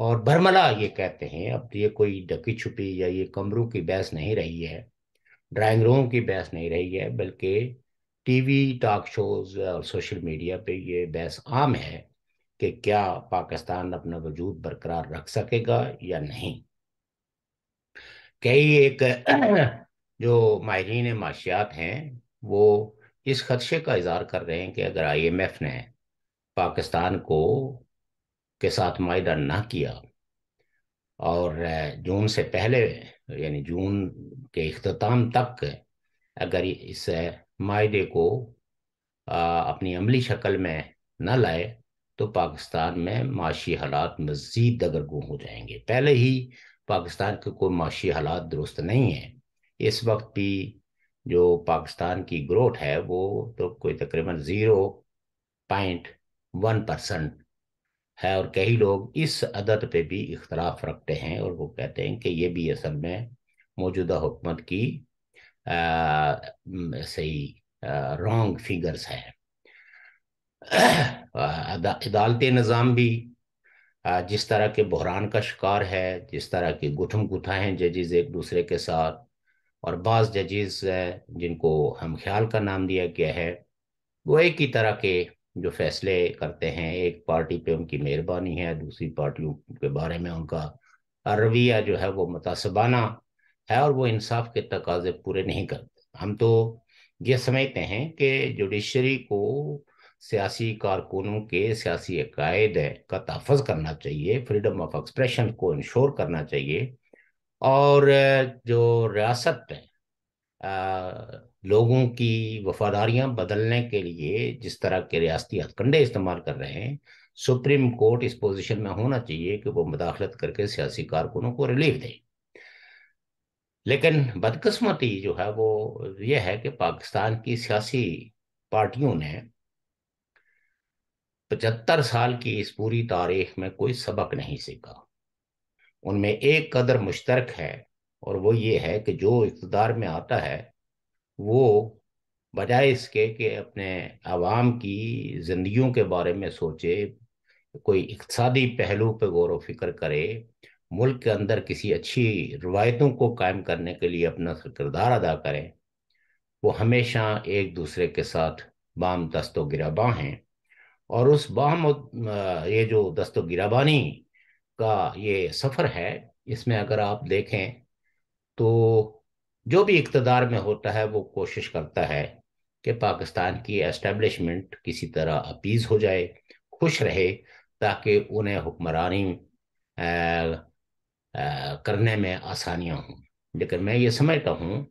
اور برملا یہ کہتے ہیں. اب یہ کوئی ڈکی چھپی یا یہ کمروں کی بحث نہیں رہی ہے، ڈرائنگ روم کی بحث نہیں رہی ہے، بلکہ ٹی وی ٹاک شوز اور سوشل میڈیا پہ یہ بحث عام ہے کہ کیا پاکستان اپنا وجود برقرار رکھ سکے گا یا نہیں. کئی ایک جو ماہرین معاشیات ہیں وہ اس خدشے کا اظہار کر رہے ہیں کہ اگر آئی ایم ایف نے پاکستان کو کے ساتھ معاہدہ نہ کیا اور جون سے پہلے، یعنی جون کے اختتام تک اگر اس معاہدے کو اپنی عملی شکل میں نہ لائے تو پاکستان میں معاشی حالات مزید دگرگوں ہو جائیں گے. پہلے ہی پاکستان کے کوئی معاشی حالات درست نہیں ہیں. اس وقت بھی جو پاکستان کی گروتھ ہے وہ تو کوئی تقریباً 0.1% ہے، اور کئی لوگ اس عدد پہ بھی اختلاف رکھتے ہیں اور وہ کہتے ہیں کہ یہ بھی اصل میں موجودہ حکومت کی صحیح رانگ فیگرز ہیں. عدالتی نظام بھی جس طرح کے بحران کا شکار ہے، جس طرح کی گتھم گتھا ہیں ججز ایک دوسرے کے ساتھ، اور بعض ججز جن کو ہم خیال کا نام دیا گیا ہے وہ ایک ہی طرح کے جو فیصلے کرتے ہیں، ایک پارٹی پہ ان کی مہربانی ہے، دوسری پارٹیوں کے بارے میں ان کا رویہ جو ہے وہ متعصبانہ ہے اور وہ انصاف کے تقاضے پورے نہیں کرتے. ہم تو یہ سمجھتے ہیں کہ جوڈیشری کو سیاسی کارکنوں کے سیاسی عقائد کا تحفظ کرنا چاہیے، فریڈم آف ایکسپریشن کو انشور کرنا چاہیے، اور جو ریاست لوگوں کی وفاداریاں بدلنے کے لیے جس طرح کے ریاستی ہتھ کنڈے استعمال کر رہے ہیں، سپریم کورٹ اس پوزیشن میں ہونا چاہیے کہ وہ مداخلت کر کے سیاسی کارکنوں کو ریلیف دے. لیکن بدقسمتی جو ہے وہ یہ ہے کہ پاکستان کی سیاسی پارٹیوں نے 75 سال کی اس پوری تاریخ میں کوئی سبق نہیں سیکھا. ان میں ایک قدر مشترک ہے اور وہ یہ ہے کہ جو اقتدار میں آتا ہے وہ بجائے اس کے کہ اپنے عوام کی زندگیوں کے بارے میں سوچے، کوئی اقتصادی پہلو پہ غور و فکر کرے، ملک کے اندر کسی اچھی روایتوں کو قائم کرنے کے لیے اپنا کردار ادا کریں، وہ ہمیشہ ایک دوسرے کے ساتھ بام دست و گریباں ہیں. اور اس باہم یہ جو دست و گریبانی کا یہ سفر ہے، اس میں اگر آپ دیکھیں تو جو بھی اقتدار میں ہوتا ہے وہ کوشش کرتا ہے کہ پاکستان کی اسٹیبلشمنٹ کسی طرح اپیز ہو جائے، خوش رہے، تاکہ انہیں حکمرانی کرنے میں آسانیاں ہوں. لیکن میں یہ سمجھتا ہوں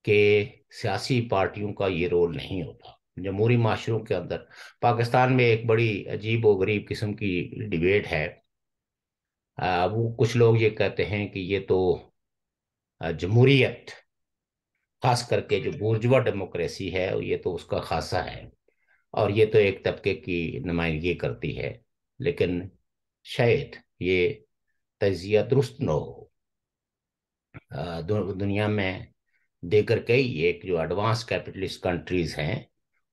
کہ سیاسی پارٹیوں کا یہ رول نہیں ہوتا. جمہوری معاشروں کے اندر پاکستان میں ایک بڑی عجیب و غریب قسم کی ڈیبیٹ ہے. وہ کچھ لوگ یہ کہتے ہیں کہ یہ تو جمہوریت، خاص کر کے جو بورجوا ڈیموکریسی ہے، یہ تو اس کا خاصہ ہے اور یہ تو ایک طبقے کی نمائندگی کرتی ہے. لیکن شاید یہ تجزیہ درست نہ ہو. دنیا میں دیگر کئی ایک جو ایڈوانس کیپٹلسٹ کنٹریز ہیں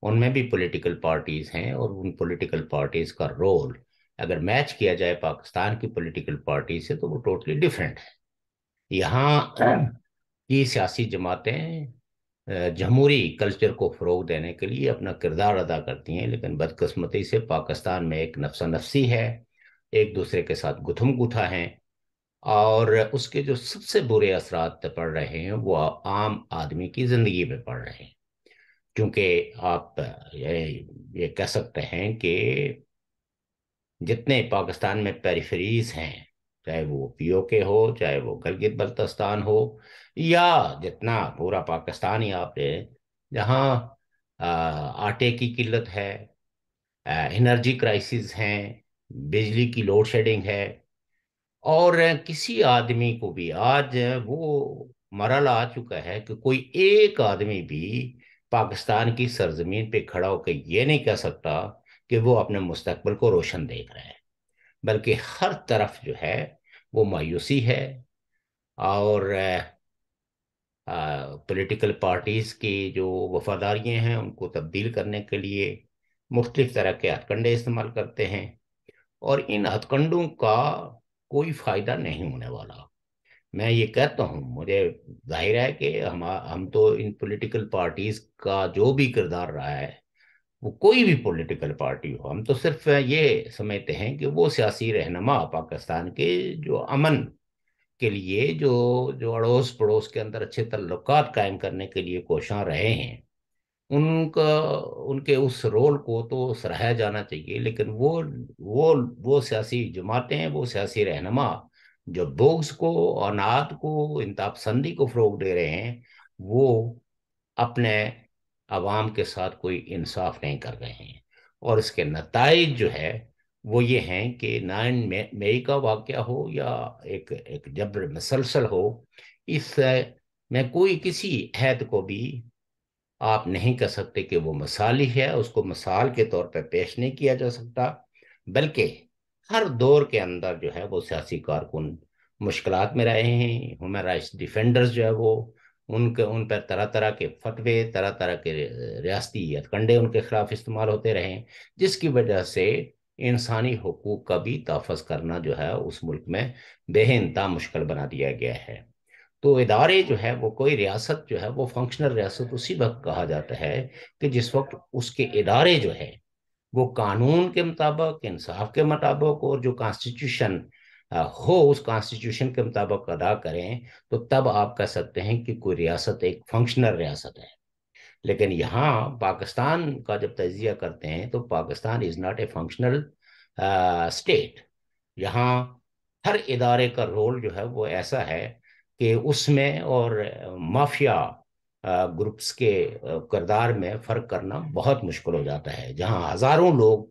ان میں بھی پولیٹیکل پارٹیز ہیں، اور ان پولیٹیکل پارٹیز کا رول اگر میچ کیا جائے پاکستان کی پولیٹیکل پارٹی سے تو وہ ٹوٹلی ڈیفرنٹ ہے. یہاں کی سیاسی جماعتیں جمہوری کلچر کو فروغ دینے کے لیے اپنا کردار ادا کرتی ہیں، لیکن بدقسمتی سے پاکستان میں ایک نفسا نفسی ہے، ایک دوسرے کے ساتھ گتھم گتھا ہیں، اور اس کے جو سب سے برے اثرات پڑ رہے ہیں وہ عام آدمی کی زندگی میں پڑ رہے ہیں. کیونکہ آپ یہ کہہ سکتے ہیں کہ جتنے پاکستان میں پیریفریز ہیں، چاہے وہ پی او کے ہو، چاہے وہ گلگت بلتستان ہو، یا جتنا پورا پاکستان ہی آپ لیں، جہاں آٹے کی قلت ہے، انرجی کرائسس ہیں، بجلی کی لوڈ شیڈنگ ہے، اور کسی آدمی کو بھی آج وہ مرحلہ آ چکا ہے کہ کوئی ایک آدمی بھی پاکستان کی سرزمین پہ کھڑا ہو کے یہ نہیں کہہ سکتا کہ وہ اپنے مستقبل کو روشن دیکھ رہے ہیں، بلکہ ہر طرف جو ہے وہ مایوسی ہے. اور پولیٹیکل پارٹیز کی جو وفاداریاں ہیں ان کو تبدیل کرنے کے لیے مختلف طرح کے ہتھ کنڈے استعمال کرتے ہیں، اور ان ہتھ کنڈوں کا کوئی فائدہ نہیں ہونے والا. میں یہ کہتا ہوں، مجھے ظاہر ہے کہ ہم تو ان پولیٹیکل پارٹیز کا جو بھی کردار رہا ہے، وہ کوئی بھی پولیٹیکل پارٹی ہو، ہم تو صرف یہ سمجھتے ہیں کہ وہ سیاسی رہنما پاکستان کے جو امن کے لیے، جو جو اڑوس پڑوس کے اندر اچھے تعلقات قائم کرنے کے لیے کوشاں رہے ہیں، ان کا ان کے اس رول کو تو سراہا جانا چاہیے. لیکن وہ وہ سیاسی جماعتیں، وہ سیاسی رہنما جو بغض کو، عناد کو، انتہا پسندی کو فروغ دے رہے ہیں، وہ اپنے عوام کے ساتھ کوئی انصاف نہیں کر رہے ہیں. اور اس کے نتائج جو ہے وہ یہ ہیں کہ 9 مئی کا واقعہ ہو یا ایک جبر مسلسل ہو، اس میں کوئی کسی عہد کو بھی آپ نہیں کہہ سکتے کہ وہ مثالی ہے، اس کو مثال کے طور پہ پیش نہیں کیا جا سکتا. بلکہ ہر دور کے اندر جو ہے وہ سیاسی کارکن مشکلات میں رہے ہیں. ہیومن رائٹس ڈیفینڈرز جو ہے وہ ان پر طرح طرح کے فتوے، طرح طرح کے ریاستی ہتھکنڈے ان کے خلاف استعمال ہوتے رہے ہیں، جس کی وجہ سے انسانی حقوق کا بھی تحفظ کرنا جو ہے اس ملک میں بے انتہا مشکل بنا دیا گیا ہے. تو ادارے جو ہے وہ، کوئی ریاست جو ہے وہ فنکشنل ریاست اسی وقت کہا جاتا ہے کہ جس وقت اس کے ادارے جو ہے وہ قانون کے مطابق، انصاف کے مطابق، اور جو کانسٹیٹیوشن ہو اس کانسٹیٹیوشن کے مطابق ادا کریں، تو تب آپ کہہ سکتے ہیں کہ کوئی ریاست ایک فنکشنل ریاست ہے. لیکن یہاں پاکستان کا جب تجزیہ کرتے ہیں تو Pakistan is not a functional state. یہاں ہر ادارے کا رول جو ہے وہ ایسا ہے کہ اس میں اور مافیا گروپس کے کردار میں فرق کرنا بہت مشکل ہو جاتا ہے. جہاں ہزاروں لوگ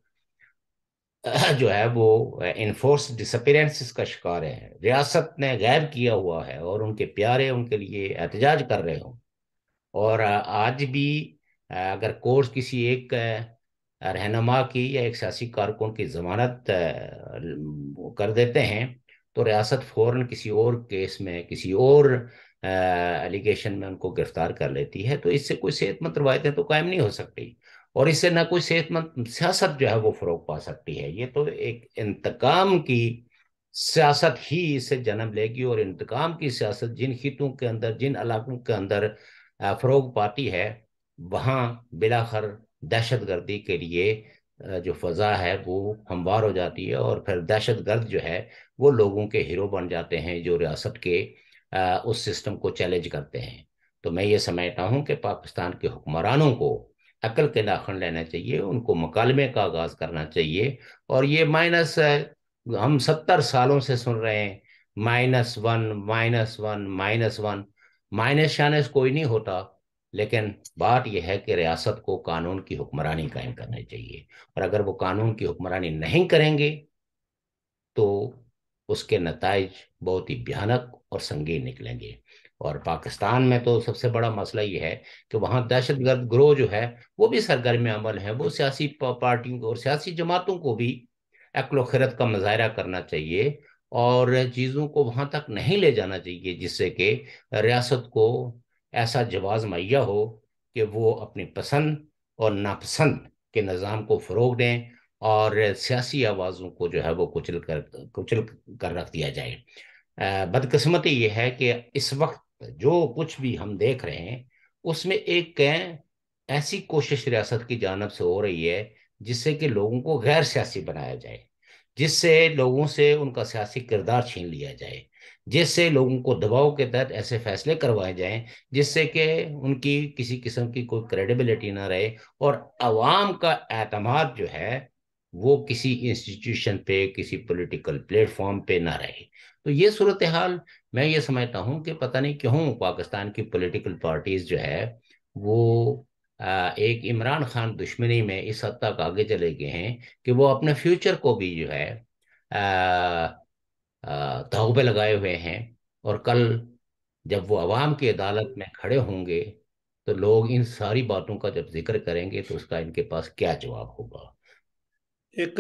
جو ہے وہ انفورس ڈسپیرنسز کا شکار ہے، ریاست نے غائب کیا ہوا ہے، اور ان کے پیارے ان کے لیے احتجاج کر رہے ہوں، اور آج بھی اگر کورٹ کسی ایک رہنما کی یا ایک سیاسی کارکن کی ضمانت کر دیتے ہیں، تو ریاست فوراً کسی اور کیس میں، کسی اور ایلیگیشن میں ان کو گرفتار کر لیتی ہے. تو اس سے کوئی صحت مند روایتیں تو قائم نہیں ہو سکتی، اور اس سے نہ کوئی صحت مند سیاست جو ہے وہ فروغ پا سکتی ہے. یہ تو ایک انتقام کی سیاست ہی اس سے جنم لے گی، اور انتقام کی سیاست جن خطوں کے اندر، جن علاقوں کے اندر فروغ پاتی ہے، وہاں بلاخر دہشت گردی کے لیے جو فضا ہے وہ ہموار ہو جاتی ہے، اور پھر دہشت گرد جو ہے وہ لوگوں کے ہیرو بن جاتے ہیں جو ریاست کے اس سسٹم کو چیلنج کرتے ہیں. تو میں یہ سمجھتا ہوں کہ پاکستان کے حکمرانوں کو عقل کے ناخن لینا چاہیے، ان کو مکالمے کا آغاز کرنا چاہیے. اور یہ مائنس ہم 70 سالوں سے سن رہے ہیں، -1، -1، -1. مائنس شائنس کوئی نہیں ہوتا، لیکن بات یہ ہے کہ ریاست کو قانون کی حکمرانی قائم کرنی چاہیے. اور اگر وہ قانون کی حکمرانی نہیں کریں گے تو اس کے نتائج بہت ہی بھیانک اور سنگین نکلیں گے. اور پاکستان میں تو سب سے بڑا مسئلہ یہ ہے کہ وہاں دہشت گرد گروہ جو ہے وہ بھی سرگرم عمل ہے. وہ سیاسی پارٹیوں کو اور سیاسی جماعتوں کو بھی عقل و خرد کا مظاہرہ کرنا چاہیے، اور چیزوں کو وہاں تک نہیں لے جانا چاہیے جس سے کہ ریاست کو ایسا جواز مہیا ہو کہ وہ اپنی پسند اور ناپسند کے نظام کو فروغ دیں، اور سیاسی آوازوں کو جو ہے وہ کچل کر رکھ دیا جائے. بدقسمتی یہ ہے کہ اس وقت جو کچھ بھی ہم دیکھ رہے ہیں اس میں ایک ایسی کوشش ریاست کی جانب سے ہو رہی ہے جس سے کہ لوگوں کو غیر سیاسی بنایا جائے، جس سے لوگوں سے ان کا سیاسی کردار چھین لیا جائے، جس سے لوگوں کو دباؤ کے تحت ایسے فیصلے کروائے جائیں جس سے کہ ان کی کسی قسم کی کوئی کریڈیبلٹی نہ رہے، اور عوام کا اعتماد جو ہے وہ کسی انسٹیٹیوشن پہ، کسی پولیٹیکل پلیٹ فارم پہ نہ رہے. تو یہ صورتحال میں یہ سمجھتا ہوں کہ پتہ نہیں کیوں پاکستان کی پولیٹیکل پارٹیز جو ہے وہ ایک عمران خان دشمنی میں اس حد تک آگے چلے گئے ہیں کہ وہ اپنے فیوچر کو بھی جو ہے داؤ پہ لگائے ہوئے ہیں. اور کل جب وہ عوام کی عدالت میں کھڑے ہوں گے تو لوگ ان ساری باتوں کا جب ذکر کریں گے تو اس کا ان کے پاس کیا جواب ہوگا. ایک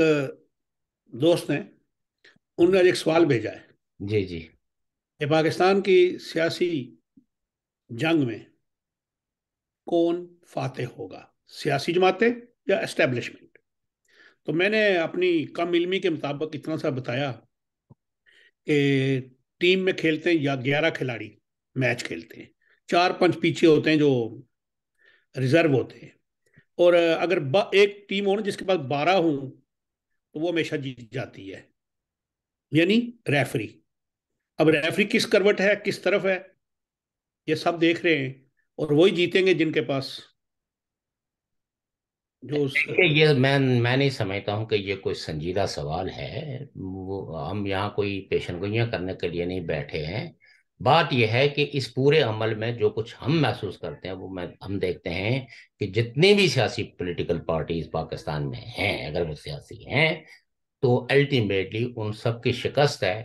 دوست نے انہوں نے ایک سوال بھیجا ہے جی جی. کہ پاکستان کی سیاسی جنگ میں کون فاتح ہوگا، سیاسی جماعتیں یا اسٹیبلشمنٹ؟ تو میں نے اپنی کم علمی کے مطابق اتنا سا بتایا کہ ٹیم میں کھیلتے ہیں یا 11 کھلاڑی میچ کھیلتے ہیں، 4 5 پیچھے ہوتے ہیں جو ریزرو ہوتے ہیں، اور اگر ایک ٹیم ہو نا جس کے پاس 12 ہوں تو وہ ہمیشہ جیت جاتی ہے، یعنی ریفری۔ اب ریفری کس کروٹ ہے، کس طرف ہے، یہ سب دیکھ رہے ہیں، اور وہی جیتیں گے جن کے پاس جو دیکھیے یہ میں نہیں سمجھتا ہوں کہ یہ کوئی سنجیدہ سوال ہے، ہم یہاں کوئی پیشن گوئیاں کرنے کے لیے نہیں بیٹھے ہیں۔ بات یہ ہے کہ اس پورے عمل میں جو کچھ ہم محسوس کرتے ہیں وہ ہم دیکھتے ہیں کہ جتنی بھی سیاسی پولیٹیکل پارٹیز پاکستان میں ہیں، اگر وہ سیاسی ہیں، تو الٹیمیٹلی ان سب کی شکست ہے،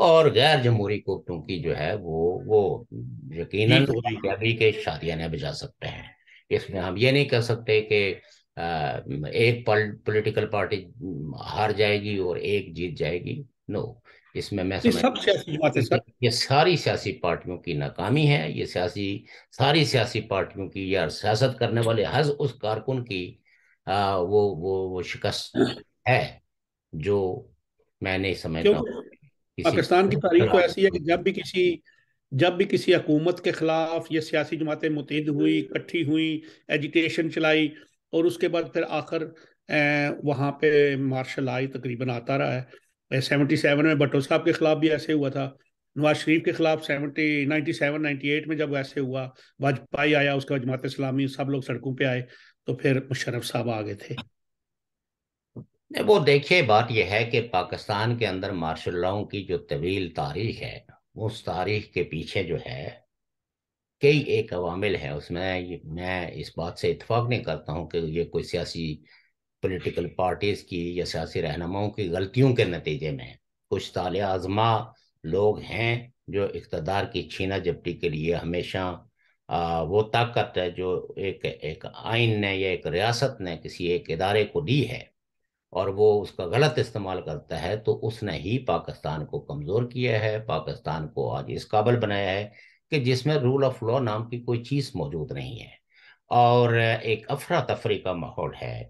اور غیر جمہوری قوتوں کی جو ہے وہ یقیناً جیت ہو رہی ہے۔ کامیابی کے شادیاں بجا سکتے ہیں۔ اس میں ہم یہ نہیں کہہ سکتے کہ ایک پولیٹیکل پارٹی ہار جائے گی اور ایک جیت جائے گی، نو۔ اس میں یہ سمجھ سب سیاسی جماعتیں سر، یہ ساری سیاسی پارٹیوں کی ناکامی ہے، یہ ساری سیاسی پارٹیوں کی یا سیاست کرنے والے حز اس کارکن کی وہ شکست ہے، جو میں نہیں سمجھتا ہوں کیونکہ کسی پاکستان کی تاریخ تو ایسی ہے کہ خلاف۔ جب بھی کسی حکومت کے خلاف یہ سیاسی جماعتیں متحد ہوئی، اکٹھی ہوئی، ایجیٹیشن چلائی، اور اس کے بعد پھر آخر وہاں پہ مارشل آئی تقریباً آتا رہا ہے۔ 77 میں بھٹو صاحب کے خلاف بھی ایسے ہوا تھا، نواز شریف کے خلاف 97 98 میں جب ایسے ہوا، واجپائی آیا، اس کے بعد جماعت اسلامی سب لوگ سڑکوں پہ آئے، تو پھر مشرف صاحب آگے تھے۔ وہ دیکھیے بات یہ ہے کہ پاکستان کے اندر مارشل لاؤں کی جو طویل تاریخ ہے، اس تاریخ کے پیچھے جو ہے کئی ایک عوامل ہیں، اس میں اس بات سے اتفاق نہیں کرتا ہوں کہ یہ کوئی سیاسی پولیٹیکل پارٹیز کی یا سیاسی رہنماؤں کی غلطیوں کے نتیجے میں کچھ طالع ازما لوگ ہیں جو اقتدار کی چھینا جپٹی کے لیے ہمیشہ وہ طاقت ہے جو ایک آئین نے یا ایک ریاست نے کسی ایک ادارے کو دی ہے، اور وہ اس کا غلط استعمال کرتا ہے، تو اس نے ہی پاکستان کو کمزور کیا ہے، پاکستان کو آج اس قابل بنایا ہے کہ جس میں رول آف لا نام کی کوئی چیز موجود نہیں ہے، اور ایک افراتفری کا ماحول ہے۔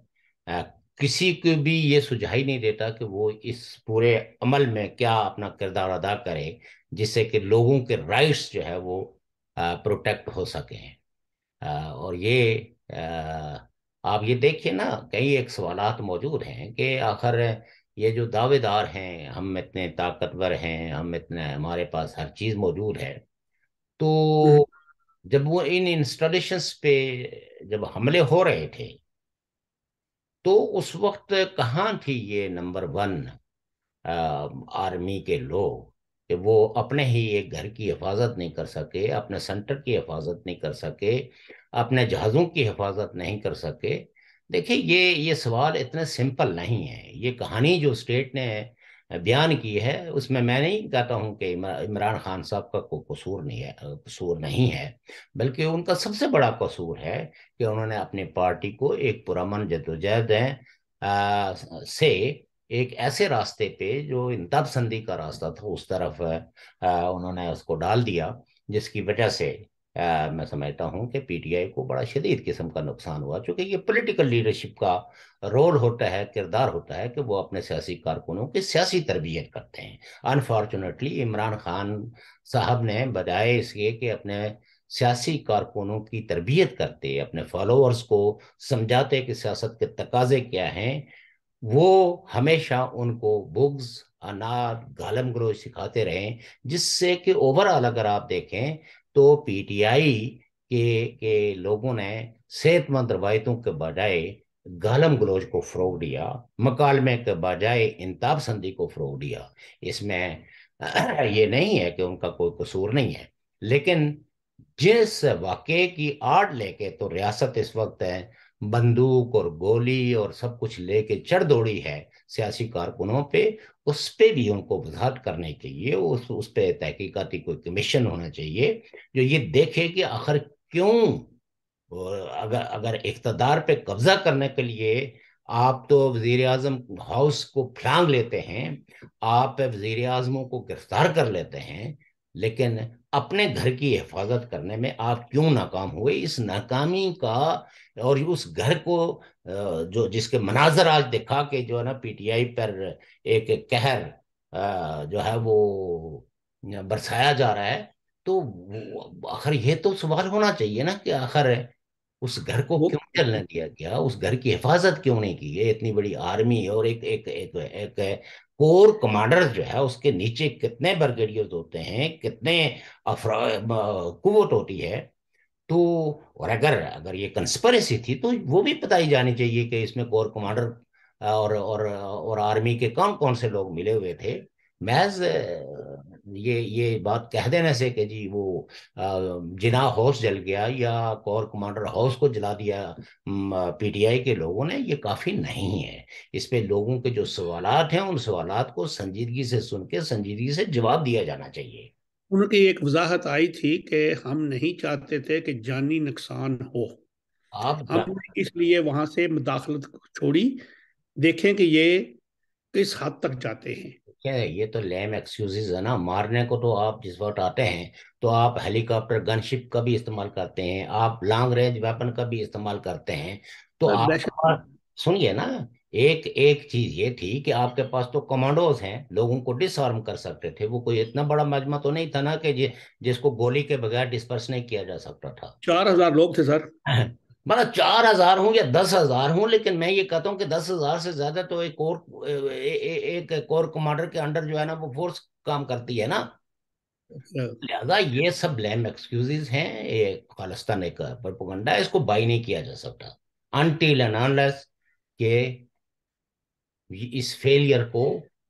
کسی کو بھی یہ سجھائی نہیں دیتا کہ وہ اس پورے عمل میں کیا اپنا کردار ادا کرے جس سے کہ لوگوں کے رائٹس جو ہے وہ پروٹیکٹ ہو سکیں۔ اور یہ آپ یہ دیکھیے نا، کئی ایک سوالات موجود ہیں کہ آخر یہ جو دعوے دار ہیں ہم اتنے طاقتور ہیں، ہم اتنے، ہمارے پاس ہر چیز موجود ہے، تو جب وہ ان انسٹالیشنز پہ جب حملے ہو رہے تھے تو اس وقت کہاں تھی یہ نمبر 1 آرمی کے لوگ کہ وہ اپنے ہی ایک گھر کی حفاظت نہیں کر سکے، اپنے سینٹر کی حفاظت نہیں کر سکے، اپنے جہازوں کی حفاظت نہیں کر سکے؟ دیکھیں یہ سوال اتنے سمپل نہیں ہے۔ یہ کہانی جو اسٹیٹ نے بیان کی ہے اس میں نہیں کہتا ہوں کہ عمران خان صاحب کا کوئی قصور نہیں ہے، بلکہ ان کا سب سے بڑا قصور ہے کہ انہوں نے اپنی پارٹی کو ایک پرامن جدوجہد سے ایک ایسے راستے پہ جو انتہا پسندی کا راستہ تھا اس طرف انہوں نے اس کو ڈال دیا، جس کی وجہ سے میں سمجھتا ہوں کہ پی ٹی آئی کو بڑا شدید قسم کا نقصان ہوا، چونکہ یہ پولیٹیکل لیڈرشپ کا رول ہوتا ہے، کردار ہوتا ہے کہ وہ اپنے سیاسی کارکنوں کی سیاسی تربیت کرتے ہیں۔ انفارچونیٹلی عمران خان صاحب نے بجائے اس کے کہ اپنے سیاسی کارکنوں کی تربیت کرتے، اپنے فالوورز کو سمجھاتے کہ سیاست کے تقاضے کیا ہیں، وہ ہمیشہ ان کو بغض، اناد، گالم گلوچ سکھاتے رہیں، جس سے کہ اوورآل اگر آپ دیکھیں تو پی ٹی آئی کے لوگوں نے صحت مند روایتوں کے بجائے گالم گلوچ کو فروغ دیا، مکالمے کے بجائے انتہا پسندی کو فروغ دیا۔ اس میں یہ نہیں ہے کہ ان کا کوئی قصور نہیں ہے، لیکن جس واقعے کی آڑ لے کے تو ریاست اس وقت ہے بندوق اور گولی اور سب کچھ لے کے چڑھ دوڑی ہے سیاسی کارکنوں پہ، اس پہ بھی ان کو وضاحت کرنے چاہیے، اس پہ تحقیقاتی کوئی کمیشن ہونا چاہیے جو یہ دیکھے کہ آخر کیوں اگر اقتدار پہ قبضہ کرنے کے لیے آپ تو وزیر اعظم ہاؤس کو پھلانگ لیتے ہیں، آپ وزیر اعظموں کو گرفتار کر لیتے ہیں، لیکن اپنے گھر کی حفاظت کرنے میں آپ کیوں ناکام ہوئے؟ اس ناکامی کا اور اس گھر کو جو جس کے مناظر آج دکھا کے جو ہے نا پی ٹی آئی پر ایک قہر جو ہے وہ برسایا جا رہا ہے، تو آخر یہ تو سوال ہونا چاہیے نا کہ آخر اس گھر کو وہ کیوں چلنے دیا گیا، اس گھر کی حفاظت کیوں نہیں کی گئی؟ اتنی بڑی آرمی اور ایک کور کمانڈر جو ہے، اس کے نیچے کتنے برگیڈیئرز ہوتے ہیں، کتنے قوت ہوتی ہے. تو اور اگر یہ کنسپریسی تھی تو وہ بھی بتائی جانی چاہیے کہ اس میں کور کمانڈر اور آرمی کے کون کون سے لوگ ملے ہوئے تھے. محض یہ بات کہہ دینے سے کہ جی وہ جناح ہاؤس جل گیا یا کور کمانڈر ہاؤس کو جلا دیا پی ٹی آئی کے لوگوں نے، یہ کافی نہیں ہے. اس پہ لوگوں کے جو سوالات ہیں، ان سوالات کو سنجیدگی سے سن کے سنجیدگی سے جواب دیا جانا چاہیے. ان کی ایک وضاحت آئی تھی کہ ہم نہیں چاہتے تھے کہ جانی نقصان ہو، آپ ہم نے اس لیے وہاں سے مداخلت چھوڑی، دیکھیں کہ یہ کس حد تک جاتے ہیں. یہ تو لیم ایکسکیوزز ہے نا. مارنے کو تو آپ جس وقت آتے ہیں تو آپ ہیلی کاپٹر گن شپ کا بھی استعمال کرتے ہیں، آپ لانگ رینج ویپن کا بھی استعمال کرتے ہیں. تو آپ دہشت سنیے نا، ایک ایک چیز یہ تھی کہ آپ کے پاس تو کمانڈوز ہیں، لوگوں کو ڈس آرم کر سکتے تھے. وہ کوئی اتنا بڑا مجمع تو نہیں تھا نا کہ جس کو گولی کے بغیر ڈسپرس نہیں کیا جا سکتا تھا. 4,000 لوگ تھے سر. مطلب 4,000 ہوں یا 10,000 ہوں، لیکن میں یہ کہتا ہوں کہ 10,000 سے زیادہ تو ایک کور کمانڈر کے انڈر جو ہے نا وہ فورس کام کرتی ہے نا. لہذا یہ سب لیم ایکسکیوزز ہیں، یہ خالصتاً ایک پروپیگنڈا ہے، اس کو بائی نہیں کیا جا سکتا انٹل اینڈ انلیس کہ اس فیلئر کو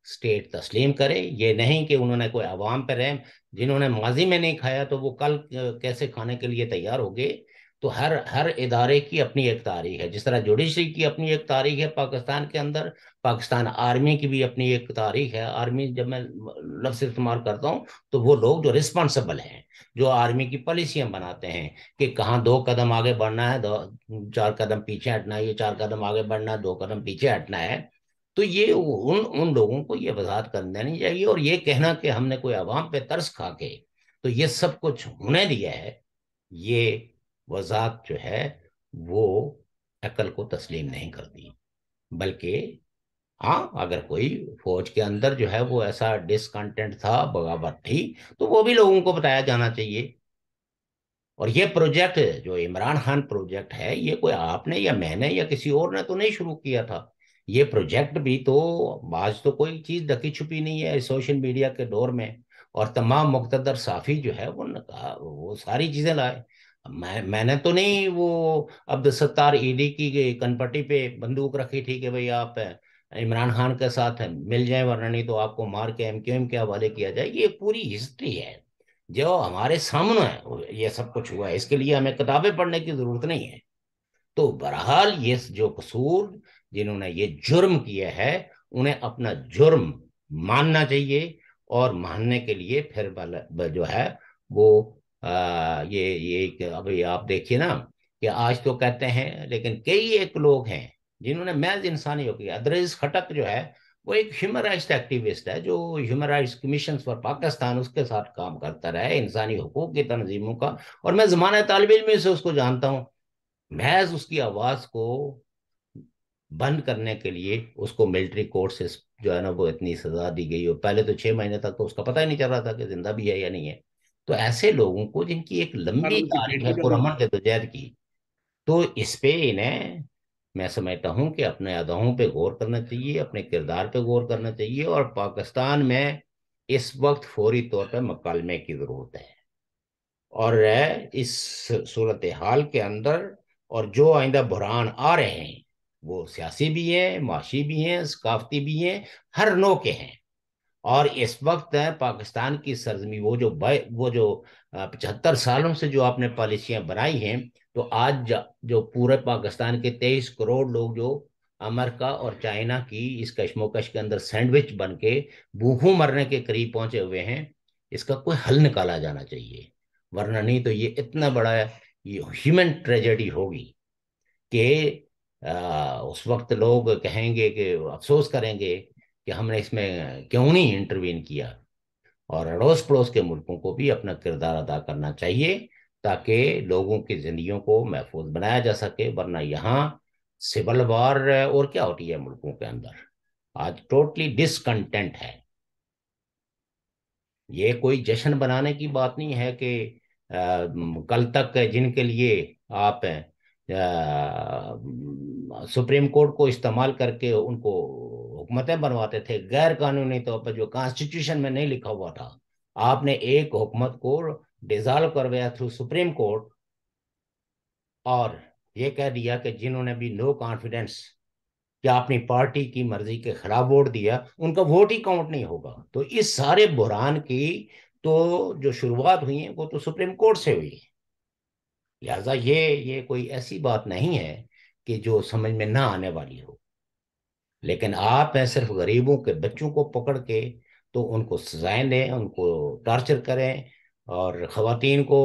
اسٹیٹ تسلیم کرے. یہ نہیں کہ انہوں نے کوئی عوام پہ رحم، جنہوں نے ماضی میں نہیں کھایا تو وہ کل کیسے کھانے کے لیے تیار ہو گئے. تو ہر ادارے کی اپنی ایک تاریخ ہے. جس طرح جوڈیشری کی اپنی ایک تاریخ ہے پاکستان کے اندر، پاکستان آرمی کی بھی اپنی ایک تاریخ ہے. آرمی جب میں لفظ استعمال کرتا ہوں تو وہ لوگ جو رسپانسبل ہیں، جو آرمی کی پالیسیاں بناتے ہیں کہ کہاں 2 قدم آگے بڑھنا ہے، 4 قدم پیچھے ہٹنا ہے، یہ 4 قدم آگے بڑھنا ہے، 2 قدم پیچھے ہٹنا ہے. تو یہ ان لوگوں کو یہ وضاحت کر دینی چاہیے. اور یہ کہنا کہ ہم نے کوئی عوام پہ ترس کھا کے تو یہ سب کچھ ہونے دیا ہے، یہ وضاحت جو ہے وہ عقل کو تسلیم نہیں کرتی. بلکہ ہاں، اگر کوئی فوج کے اندر جو ہے وہ ایسا ڈسکنٹینٹ تھا، بغاوت تھی، تو وہ بھی لوگوں کو بتایا جانا چاہیے. اور یہ پروجیکٹ جو عمران خان پروجیکٹ ہے، یہ کوئی آپ نے یا میں نے یا کسی اور نے تو نہیں شروع کیا تھا. یہ پروجیکٹ بھی تو آج تو کوئی چیز ڈکی چھپی نہیں ہے سوشل میڈیا کے دور میں. اور تمام مقتدر صحافی جو ہے وہ ساری چیزیں لائے. میں نے تو نہیں وہ عبد الستار ایڈی کی کنپٹی پہ بندوق رکھی تھی کہ بھئی آپ عمران خان کے ساتھ مل جائیں، ورنہ نہیں تو آپ کو مار کے ایم کے حوالے کیا جائے. یہ پوری ہسٹری ہے جو ہمارے سامنے ہے. یہ سب کچھ ہوا ہے، اس کے لیے ہمیں کتابیں پڑھنے کی ضرورت نہیں ہے. تو بہرحال یہ جو قصور، جنہوں نے یہ جرم کیا ہے، انہیں اپنا جرم ماننا چاہیے. اور ماننے کے لیے پھر جو ہے وہ یہ ابھی آپ دیکھیے نا کہ آج تو کہتے ہیں، لیکن کئی ایک لوگ ہیں جنہوں نے محض انسانی ہو گیا. ادریس خٹک جو ہے وہ ایک ہیومن رائٹس ایکٹیوسٹ ہے، جو human rights commission for Pakistan اس کے ساتھ کام کرتا رہا ہے، انسانی حقوق کی تنظیموں کا. اور میں زمانہ طالب علم سے اس کو جانتا ہوں. محض اس کی آواز کو بند کرنے کے لیے اس کو ملٹری کورٹ سے جو ہے نا وہ اتنی سزا دی گئی. اور پہلے تو 6 مہینے تک تو اس کا پتہ ہی نہیں چل رہا تھا کہ زندہ بھی ہے یا نہیں ہے. تو ایسے لوگوں کو جن کی ایک لمبی ان کی تاریخ بیٹی ہے بنی. پرامن جدوجہد کی، تو اس پہ انہیں میں سمجھتا ہوں کہ اپنے اداؤں پہ غور کرنا چاہیے، اپنے کردار پہ غور کرنا چاہیے. اور پاکستان میں اس وقت فوری طور پہ مکالمے کی ضرورت ہے. اور اس صورتحال کے اندر اور جو آئندہ بحران آ رہے ہیں، وہ سیاسی بھی ہیں، معاشی بھی ہیں، ثقافتی بھی ہیں، ہر نوع کے ہیں. اور اس وقت پاکستان کی سرزمین وہ جو 75 سالوں سے جو آپ نے پالیسیاں بنائی ہیں، تو آج جو پورے پاکستان کے 23 کروڑ لوگ جو امریکہ اور چائنا کی اس کشمکش کے اندر سینڈوچ بن کے بھوکوں مرنے کے قریب پہنچے ہوئے ہیں، اس کا کوئی حل نکالا جانا چاہیے. ورنہ نہیں تو یہ اتنا بڑا یہ ہیومن ٹریجڈی ہوگی کہ اس وقت لوگ کہیں گے کہ افسوس کریں گے کہ ہم نے اس میں کیوں نہیں انٹروین کیا. اور اڑوس پڑوس کے ملکوں کو بھی اپنا کردار ادا کرنا چاہیے تاکہ لوگوں کی زندگیوں کو محفوظ بنایا جا سکے. ورنہ یہاں سول وار اور کیا ہوتی ہے ملکوں کے اندر، آج ٹوٹلی ڈسکنٹینٹ ہے. یہ کوئی جشن بنانے کی بات نہیں ہے کہ کل تک جن کے لیے آپ سپریم کورٹ کو استعمال کر کے ان کو حکومتیں بنواتے تھے غیر قانونی طور پر، جو کانسٹیٹیوشن میں نہیں لکھا ہوا تھا، آپ نے ایک حکومت کو ڈیزالو کروایا تھرو سپریم کورٹ، اور یہ کہہ دیا کہ جنہوں نے بھی نو کانفیڈنس یا اپنی پارٹی کی مرضی کے خلاف ووٹ دیا ان کا ووٹ ہی کاؤنٹ نہیں ہوگا۔ تو اس سارے بحران کی تو جو شروعات ہوئی ہیں وہ تو سپریم کورٹ سے ہوئی ہے۔ لہذا یہ کوئی ایسی بات نہیں ہے کہ جو سمجھ میں نہ آنے والی ہو، لیکن آپ ہیں صرف غریبوں کے بچوں کو پکڑ کے تو ان کو سزائیں دیں، ان کو ٹارچر کریں، اور خواتین کو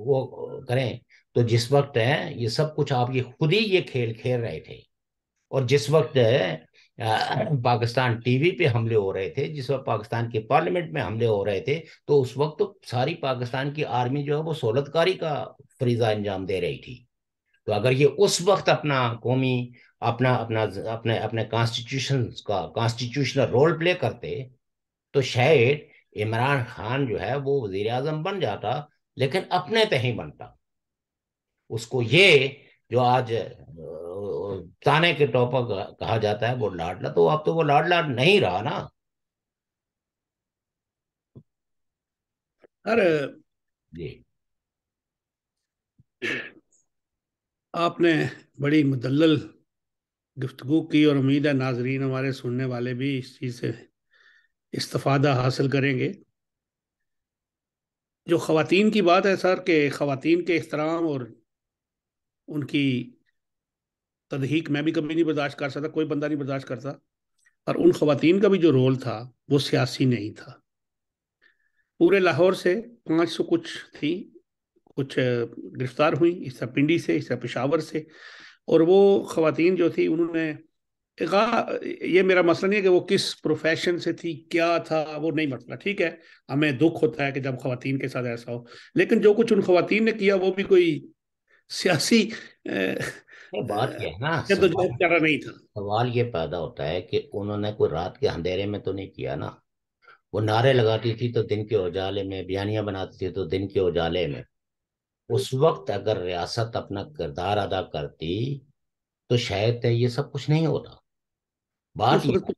وہ کریں۔ تو جس وقت ہے یہ سب کچھ آپ یہ خود ہی یہ کھیل کھیل رہے تھے، اور جس وقت پاکستان ٹی وی پہ حملے ہو رہے تھے، جس وقت پاکستان کے پارلیمنٹ میں حملے ہو رہے تھے، تو اس وقت تو ساری پاکستان کی آرمی جو ہے وہ سہولت کاری کا فریضہ انجام دے رہی تھی۔ تو اگر یہ اس وقت اپنا قومی اپنا اپنا اپنے اپنے کانسٹیٹیوشنل رول پلے کرتے تو شاید عمران خان جو ہے وہ وزیر اعظم بن جاتا، لیکن اپنے تہ ہی بنتا۔ اس کو یہ جو آج تانے کے ٹوپا کہا جاتا ہے وہ لاڈلا، تو اب تو وہ لاڈلا نہیں رہا نا۔ ارے جی آپ نے بڑی مدلل گفتگو کی، اور امید ہے ناظرین ہمارے سننے والے بھی اس چیز سے استفادہ حاصل کریں گے۔ جو خواتین کی بات ہے سر، کہ خواتین کے احترام اور ان کی تضحیک میں بھی کبھی نہیں برداشت کر سکتا، کوئی بندہ نہیں برداشت کرتا، اور ان خواتین کا بھی جو رول تھا وہ سیاسی نہیں تھا۔ پورے لاہور سے 500 کچھ تھی، کچھ گرفتار ہوئی، اس طرح پنڈی سے، اس طرح پشاور سے، اور وہ خواتین جو تھی انہوں نے یہ میرا مسئلہ نہیں ہے کہ وہ کس پروفیشن سے تھی، کیا تھا، وہ نہیں مسئلہ، ٹھیک ہے، ہمیں دکھ ہوتا ہے کہ جب خواتین کے ساتھ ایسا ہو، لیکن جو کچھ ان خواتین نے کیا وہ بھی کوئی سیاسی بات یہ ہے نا، جدوجہد کر رہا نہیں تھا۔ سوال یہ پیدا ہوتا ہے کہ انہوں نے کوئی رات کے اندھیرے میں تو نہیں کیا نا۔ وہ نعرے لگاتی تھی تو دن کے اجالے میں، بیانیاں بناتی تھی تو دن کے اجالے میں۔ اس وقت اگر ریاست اپنا کردار ادا کرتی تو شاید یہ سب کچھ نہیں ہوتا۔ اس وقت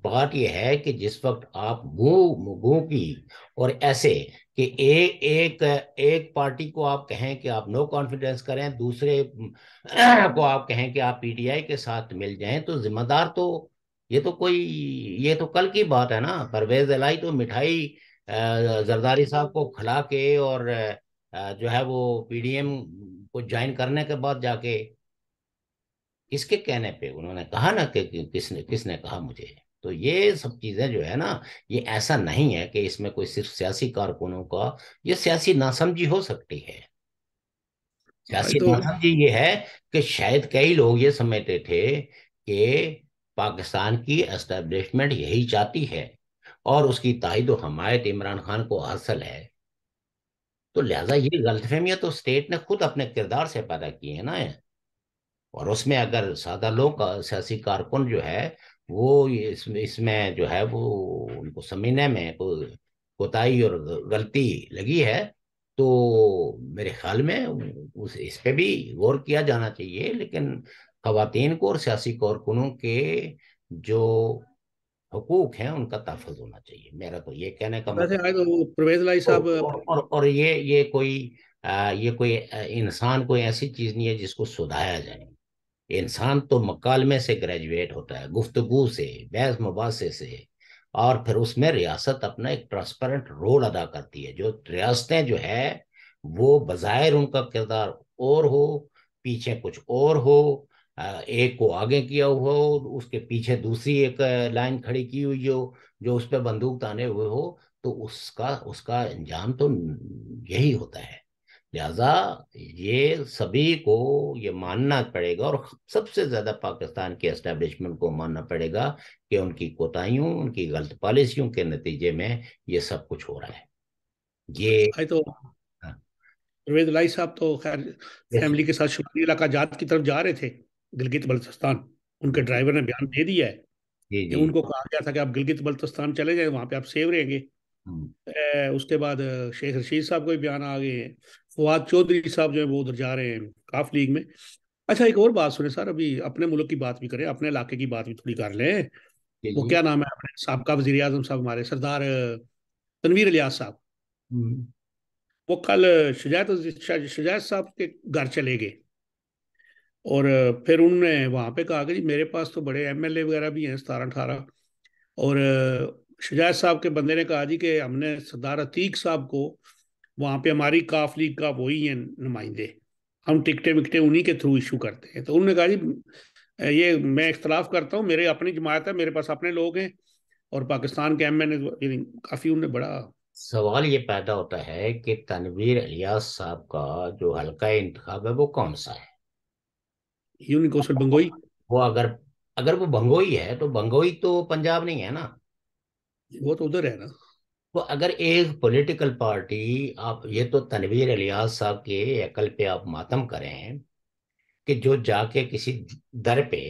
بات یہ ہے کہ جس وقت آپ گو کی، اور ایسے کہ ایک پارٹی کو آپ کہیں کہ آپ نو کانفیڈنس کریں، دوسرے کو آپ کہیں کہ آپ پی ٹی آئی کے ساتھ مل جائیں، تو ذمہ دار تو یہ تو کل کی بات ہے نا۔ پرویز الہی تو مٹھائی زرداری صاحب کو کھلا کے، اور جو ہے وہ پی ڈی ایم کو جوائن کرنے کے بعد جا کے کس کے کہنے پہ انہوں نے کہا نا کہ کس نے کہا مجھے۔ تو یہ سب چیزیں جو ہے نا، یہ ایسا نہیں ہے کہ اس میں کوئی صرف سیاسی کارکنوں کا، یہ سیاسی ناسمجھی ہو سکتی ہے۔ سیاسی تو ناسمجھی یہ ہے کہ شاید کئی لوگ یہ سمجھتے تھے کہ پاکستان کی اسٹیبلشمنٹ یہی چاہتی ہے، اور اس کی تائید و حمایت عمران خان کو حاصل ہے۔ تو لہٰذا یہ غلط فہمیاں تو اسٹیٹ نے خود اپنے کردار سے پیدا کی ہے نا۔ اور اس میں اگر سادہ لوگ کا سیاسی کارکن جو ہے وہ اس میں جو ہے وہ ان کو سمجھنے میں کوئی کوتاہی اور غلطی لگی ہے، تو میرے خیال میں اس پہ بھی غور کیا جانا چاہیے، لیکن خواتین کو اور سیاسی کارکنوں کے جو حقوق ہیں ان کا تحفظ ہونا چاہیے، میرا تو یہ کہنے کا ویسے مطلب۔ آج تو پرویز لائی صاحب اور یہ کوئی انسان کوئی ایسی چیز نہیں ہے جس کو سدھایا جائے۔ انسان تو مکالمے سے گریجویٹ ہوتا ہے، گفتگو سے، بحث مباحثے سے، اور پھر اس میں ریاست اپنا ایک ٹرانسپیرنٹ رول ادا کرتی ہے۔ جو ریاستیں جو ہے وہ بظاہر ان کا کردار اور ہو، پیچھے کچھ اور ہو، ایک کو آگے کیا ہوا ہو، اس کے پیچھے دوسری ایک لائن کھڑی کی ہوئی ہو جو اس پہ بندوق تانے ہوئے ہو، تو اس کا انجام تو یہی ہوتا ہے۔ لہذا یہ سبھی کو یہ ماننا پڑے گا، اور سب سے زیادہ پاکستان کے اسٹیبلشمنٹ کو ماننا پڑے گا کہ ان کی کوتاہیوں، ان کی غلط پالیسیوں کے نتیجے میں یہ سب کچھ ہو رہا ہے۔ یہ آج تو پرویز لائی صاحب تو خیر فیملی کے ساتھ شمالی علاقہ جات کی طرف جا رہے تھے، گلگت بلتستان۔ ان کے ڈرائیور نے بیان دے دیا ہے جی کہ جی ان کو کہا گیا تھا کہ آپ گلگت بلتستان چلے جائیں، وہاں پہ آپ سیو رہیں گے۔ اس کے بعد شیخ رشید صاحب کو بھی بیان آ گئے ہیں، فواد چودھری صاحب جو ہیں وہ ادھر جا رہے ہیں کاف لیگ میں۔ اچھا ایک اور بات سنیں سر، ابھی اپنے ملک کی بات بھی کریں، اپنے علاقے کی بات بھی تھوڑی کر لیں۔ جی وہ جی۔ کیا نام ہے اپنے سابقہ وزیر اعظم صاحب ہمارے سردار تنویر الیاس صاحب، وہ کل شجاعت صاحب کے گھر چلے گئے، اور پھر انہوں نے وہاں پہ کہا کہ جی میرے پاس تو بڑے ایم ایل اے وغیرہ بھی ہیں 17-18، اور شجاعت صاحب کے بندے نے کہا جی کہ ہم نے سردار عتیق صاحب کو وہاں پہ ہماری کاف لیگ کا وہی ہیں نمائندے، ہم ٹکٹیں وکٹیں انہی کے تھرو ایشو کرتے ہیں۔ تو انہوں نے کہا جی یہ میں اختلاف کرتا ہوں، میرے اپنی جماعت ہے، میرے پاس اپنے لوگ ہیں، اور پاکستان کے ایم این اے کافی انہوں نے بڑا سوال یہ پیدا ہوتا ہے کہ تنویر الیاس صاحب کا جو حلقہ انتخاب ہے وہ کون سا ہے؟ یونیکوسل بنگوئی۔ وہ اگر وہ بھنگوئی ہے تو بھنگوئی تو پنجاب نہیں ہے نا۔ وہ تو ادھر ہے نا۔ تو اگر ایک پولیٹیکل پارٹی، آپ یہ تو تنویر الیاس صاحب کے عقل پہ آپ ماتم کریں کہ جو جا کے کسی در پہ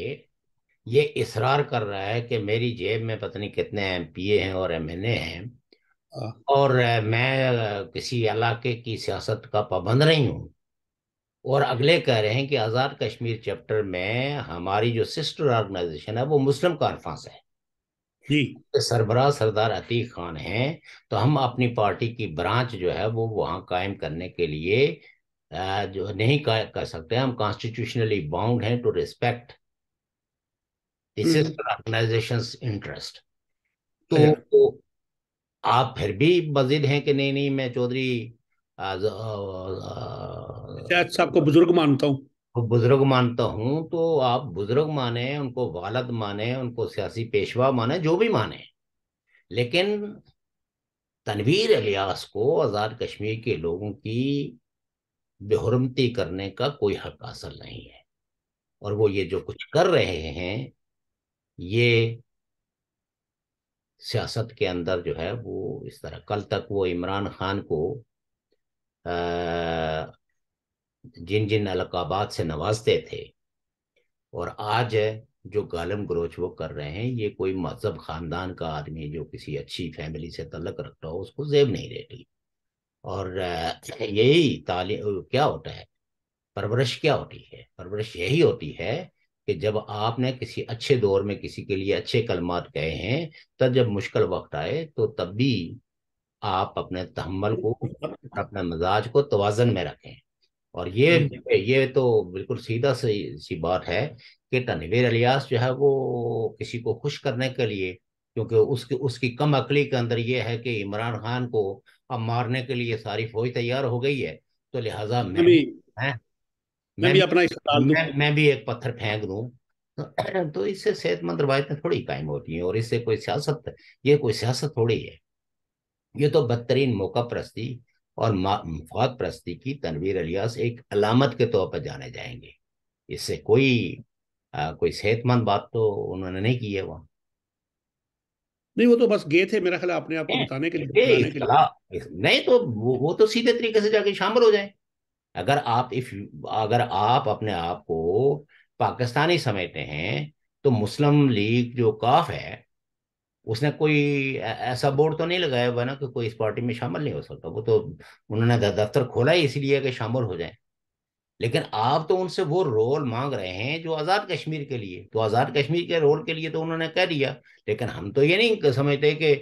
یہ اصرار کر رہا ہے کہ میری جیب میں پتہ نہیں کتنے ایم پی اے ہیں اور ایم این اے ہیں، ہاں اور میں کسی علاقے کی سیاست کا پابند نہیں ہوں، اور اگلے کہہ رہے ہیں کہ آزاد کشمیر چیپٹر میں ہماری جو سسٹر آرگنائزیشن ہے وہ مسلم کانفرنس ہے، جی سربراہ سردار عتیق خان ہیں، تو ہم اپنی پارٹی کی برانچ جو ہے وہ وہاں قائم کرنے کے لیے جو نہیں کر سکتے، ہم کانسٹیٹیوشنلی باؤنڈ ہیں ٹو ریسپیکٹ دی ہوں سسٹر آرگنائزیشنز انٹرسٹ۔ تو اچھا آپ پھر بھی مزید ہیں کہ نہیں نہیں میں چودھری شاید صاحب کو بزرگ مانتا ہوں۔ بزرگ مانتا ہوں، تو آپ بزرگ مانے، ان کو والد مانے، ان کو سیاسی پیشوا مانے، جو بھی مانے، لیکن تنویر الیاس کو آزاد کشمیر کے لوگوں کی بے حرمتی کرنے کا کوئی حق حاصل نہیں ہے، اور وہ یہ جو کچھ کر رہے ہیں یہ سیاست کے اندر جو ہے وہ اس طرح، کل تک وہ عمران خان کو جن جن القابات سے نوازتے تھے، اور آج جو گالم گروچ وہ کر رہے ہیں، یہ کوئی مہذب خاندان کا آدمی جو کسی اچھی فیملی سے تعلق رکھتا ہو اس کو زیب نہیں دیتی۔ اور یہی تعلیم کیا ہوتا ہے، پرورش کیا ہوتی ہے؟ پرورش یہی ہوتی ہے کہ جب آپ نے کسی اچھے دور میں کسی کے لیے اچھے کلمات کہے ہیں، تب جب مشکل وقت آئے تو تب بھی آپ اپنے تحمل کو، اپنے مزاج کو توازن میں رکھیں۔ اور یہ تو بالکل سیدھا سی بات ہے کہ تنویر الیاس جو ہے وہ کسی کو خوش کرنے کے لیے، کیونکہ اس کی کم عقلی کے اندر یہ ہے کہ عمران خان کو اب مارنے کے لیے ساری فوج تیار ہو گئی ہے، تو لہٰذا میں بھی ہیں میں میں بھی بھی اپنا حصہ ڈال دوں۔ میں بھی ایک پتھر پھینک دوں۔ تو اس سے صحت مند روایتیں تھوڑی قائم ہوتی ہیں، اور اس سے کوئی سیاست، یہ کوئی سیاست تھوڑی ہے، یہ تو بدترین موقع پرستی اور مفاد پرستی کی تنویر الیاس ایک علامت کے طور پر جانے جائیں گے۔ اس سے کوئی صحت مند بات تو انہوں نے نہیں کی ہے وہاں۔ نہیں وہ تو بس گئے تھے میرا خیال ہے اپنے آپ کو بتانے کے لیے، یہ بتانے کے لیے۔ اختلاف نہیں تو وہ تو سیدھے طریقے سے جا کے شامل ہو جائیں۔ اگر آپ اگر آپ اپنے آپ کو پاکستانی سمجھتے ہیں، تو مسلم لیگ جو کاف ہے اس نے کوئی ایسا بورڈ تو نہیں لگایا ہوا نا کہ کوئی اس پارٹی میں شامل نہیں ہو سکتا، وہ تو انہوں نے دفتر کھولا ہی اسی لیے کہ شامل ہو جائیں۔ لیکن آپ تو ان سے وہ رول مانگ رہے ہیں جو آزاد کشمیر کے لیے، تو آزاد کشمیر کے رول کے لیے تو انہوں نے کہہ دیا، لیکن ہم تو یہ نہیں سمجھتے کہ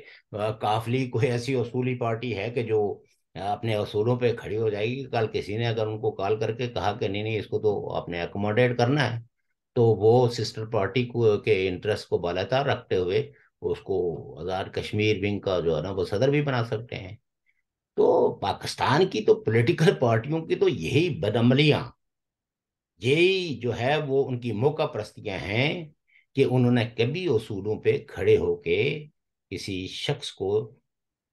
کاف لیگ کوئی ایسی اصولی پارٹی ہے کہ جو اپنے اصولوں پہ کھڑی ہو جائے گی۔ کل کسی نے اگر ان کو کال کر کے کہا کہ نہیں نہیں اس کو تو آپ نے اکوموڈیٹ کرنا ہے، تو وہ سسٹر پارٹی کو کے انٹرسٹ کو بالاتار رکھتے ہوئے اس کو آزاد کشمیر ونگ کا جو ہے نا وہ صدر بھی بنا سکتے ہیں۔ تو پاکستان کی تو پولیٹیکل پارٹیوں کی تو یہی بدعملیاں، یہی جو ہے وہ ان کی موقع پرستیاں ہیں کہ انہوں نے کبھی اصولوں پہ کھڑے ہو کے کسی شخص کو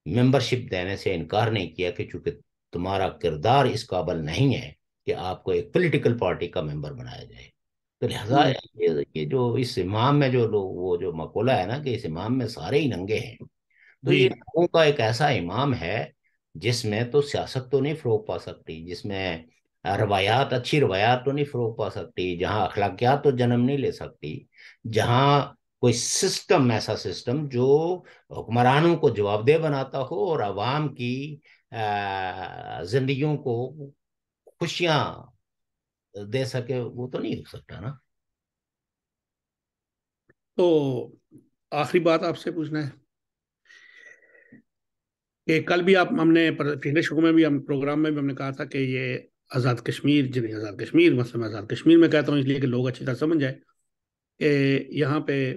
ممبرشپ دینے سے انکار نہیں کیا، کہ چونکہ تمہارا کردار اس قابل نہیں ہے کہ آپ کو ایک پولیٹیکل پارٹی کا ممبر بنایا جائے۔ تو لہذا ہوں، یہ جو اس امام میں جو لوگ، وہ جو مقولہ ہے نا کہ اس امام میں سارے ہی ننگے ہیں، تو جی یہ لوگوں کا ایک ایسا امام ہے جس میں تو سیاست تو نہیں فروغ پا سکتی، جس میں روایات، اچھی روایات تو نہیں فروغ پا سکتی، جہاں اخلاقیات تو جنم نہیں لے سکتی، جہاں کوئی سسٹم، ایسا سسٹم جو حکمرانوں کو جواب دہ بناتا ہو اور عوام کی زندگیوں کو خوشیاں دے سکے، وہ تو نہیں ہو سکتا نا. تو آخری بات آپ سے پوچھنا ہے کہ کل بھی ہم نے پچھلے شو میں بھی، ہم پروگرام میں بھی ہم نے کہا تھا کہ یہ آزاد کشمیر، جنہیں آزاد کشمیر، مثلا میں آزاد کشمیر میں کہتا ہوں اس لیے کہ لوگ اچھی طرح سمجھ جائے کہ یہاں پہ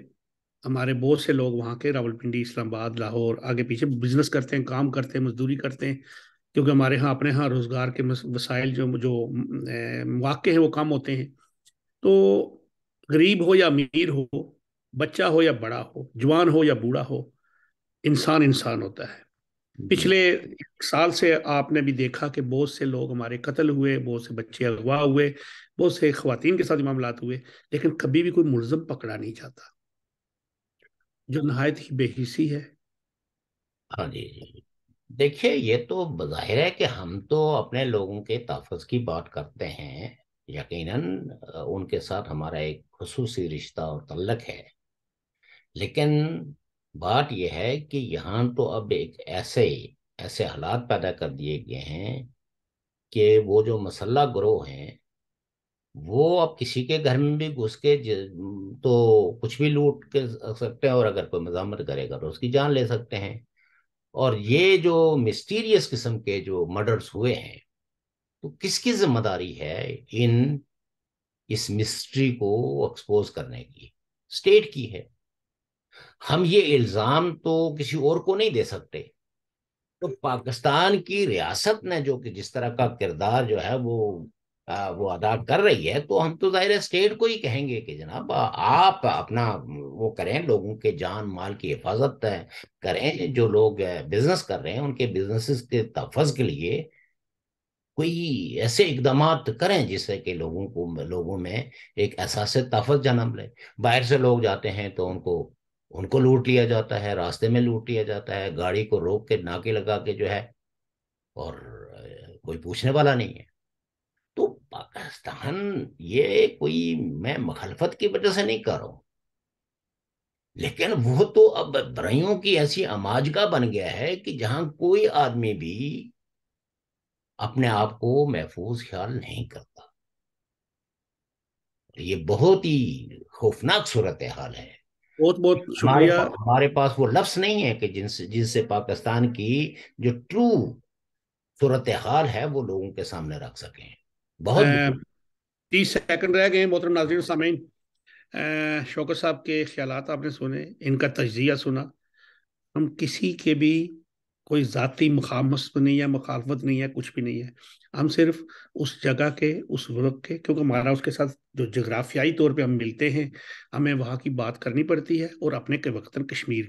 ہمارے بہت سے لوگ وہاں کے راولپنڈی، اسلام آباد، لاہور آگے پیچھے بزنس کرتے ہیں، کام کرتے ہیں، مزدوری کرتے ہیں، کیونکہ ہمارے ہاں اپنے ہاں روزگار کے وسائل جو مواقع ہیں وہ کم ہوتے ہیں. تو غریب ہو یا امیر ہو، بچہ ہو یا بڑا ہو، جوان ہو یا بوڑھا ہو، انسان انسان ہوتا ہے. جی. پچھلے ایک سال سے آپ نے بھی دیکھا کہ بہت سے لوگ ہمارے قتل ہوئے، بہت سے بچے اغوا ہوئے، بہت سے خواتین کے ساتھ معاملات ہوئے، لیکن کبھی بھی کوئی ملزم پکڑا نہیں جاتا، جو نہایت ہی بے حسی ہے. ہاں جی جی. دیکھیے، یہ تو بظاہر ہے کہ ہم تو اپنے لوگوں کے تحفظ کی بات کرتے ہیں. یقیناً ان کے ساتھ ہمارا ایک خصوصی رشتہ اور تعلق ہے. لیکن بات یہ ہے کہ یہاں تو اب ایک ایسے حالات پیدا کر دیے گئے ہیں کہ وہ جو مسلح گروہ ہیں وہ اب کسی کے گھر میں بھی گھس کے تو کچھ بھی لوٹ کے سکتے ہیں، اور اگر کوئی مزاحمت کرے گا تو اس کی جان لے سکتے ہیں. اور یہ جو مسٹیریس قسم کے جو مرڈرز ہوئے ہیں، تو کس کی ذمہ داری ہے اس مسٹری کو ایکسپوز کرنے کی؟ اسٹیٹ کی ہے. ہم یہ الزام تو کسی اور کو نہیں دے سکتے. تو پاکستان کی ریاست نے جو کہ جس طرح کا کردار جو ہے وہ ادا کر رہی ہے، تو ہم تو ظاہر اسٹیٹ کو ہی کہیں گے کہ جناب آپ اپنا وہ کریں، لوگوں کے جان مال کی حفاظت کریں. جو لوگ بزنس کر رہے ہیں ان کے بزنس کے تحفظ کے لیے کوئی ایسے اقدامات کریں جس سے کہ لوگوں میں ایک احساس تحفظ جنم لے. باہر سے لوگ جاتے ہیں تو ان کو لوٹ لیا جاتا ہے، راستے میں لوٹ لیا جاتا ہے، گاڑی کو روک کے ناکے لگا کے جو ہے، اور کوئی پوچھنے والا نہیں ہے. تو پاکستان، یہ کوئی میں مخالفت کی وجہ سے نہیں کر رہا ہوں، لیکن وہ تو اب برائیوں کی ایسی اماجگاہ بن گیا ہے کہ جہاں کوئی آدمی بھی اپنے آپ کو محفوظ خیال نہیں کرتا. یہ بہت ہی خوفناک صورتحال ہے. بہت بہت شکریہ. ہمارے پاس وہ لفظ نہیں ہے کہ جن سے پاکستان کی جو ٹرو صورتحال ہے وہ لوگوں کے سامنے رکھ سکیں. بہت بہت 30 سیکنڈ رہ گئے ہیں محترم ناظرین سامعین. شوکت صاحب کے خیالات آپ نے سنے، ان کا تجزیہ سنا. ہم کسی کے بھی کوئی ذاتی مخامست نہیں ہے، مخالفت نہیں ہے، کچھ بھی نہیں ہے. ہم صرف اس جگہ کے، اس ملک کے، کیونکہ ہمارا اس کے ساتھ جو جغرافیائی طور پہ ہم ملتے ہیں، ہمیں وہاں کی بات کرنی پڑتی ہے، اور اپنے کے وقتاً کشمیر